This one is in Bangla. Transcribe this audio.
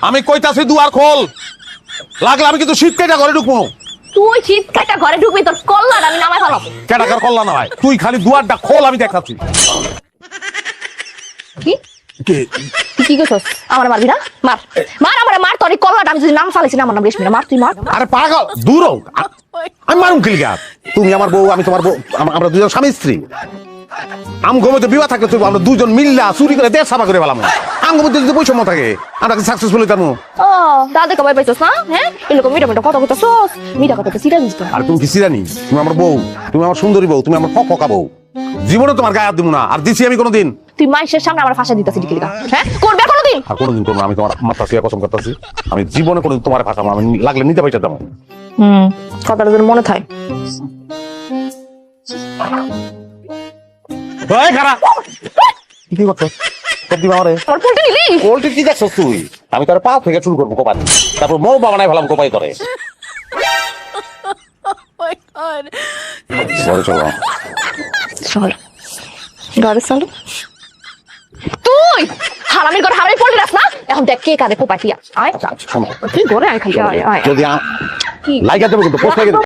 আমি কইতাছি দুয়ার খোল, লাগলে আমি কিন্তু শীত কেটে ঘরে ঢুকবো। তুই শীত কাটা ঘরে ঢুকবি, তোর কল্লার আমি নামাই ফেলাবো। কেটাকার কল্লা না ভাই, তুই খালি দুয়ারটা খোল, আমি দেখাচ্ছি। কি কে কি করছস? আমার মারবি না? মার মার, আমারে মার, তোর কল্লাটা আমি যদি নাম ফালাইছি না, আমার নাম রেশমি না, মার তুই মার। আরে পাগল, দূর হও। আমি মারুম কিলিগা? তুমি আমার বউ, আমি তোমার বউ, আমরা দুজন স্বামী স্ত্রী। আম গমতে বিবাহ থাকলে তুই আমরা দুজন মিল্লা চুরি করে দেশ সাফা করে পেলাম। আম গমতে যদি বৈষম্য থাকে, আমরা কি সাকসেসফুল হইতাম? ও দাদা কবাই পাইছস না? হ্যাঁ এরকম মিটা মিটা কথা কইতাছস, মিটা কথা তো সিরা দিস। আর তুমি কি সিরানি? তুমি আমার বউ, তুমি আমার সুন্দরী বউ, তুমি আমার ফকা বউ। জীবনে তোমার গায়ে হাত দিব না, আর দিছি আমি কোনোদিন। তুই মাইশের সামনে আমার ফাঁসা দিতাছিস কি লিগা? হ্যাঁ করবে কোনোদিন? আর কোনোদিন করবো না। আমি তোমার মাথা শুয়ে কসম করতেছি, আমি জীবনে কোনোদিন তোমার ভাষা আমি লাগলে নিতে পাইতে যাবো। কথাটা যেন মনে থাকে। এই খারাপ কি করছস? সত্যি বাবারে আমার পোল্ট্রি নিলি? পোল্ট্রি কি দেখছস তুই? আমি তোর পা থেকে শুরু করবো কোপাই, তারপর মৌ বাবা নাই ফেলাম কোপাই করে। ঘরে চলো। চল ঘরে চল। তুই হারামির ঘরে হারামি পোল্ট্রি রাখ না, এখন দেখ কে কাঁদে কোপাই। আয় শোনো, তুই ঘরে আয় খালি, আয় আয়। যদি কি লাইগা দেবো কিন্তু পোস্ট লাগিয়ে দেবো।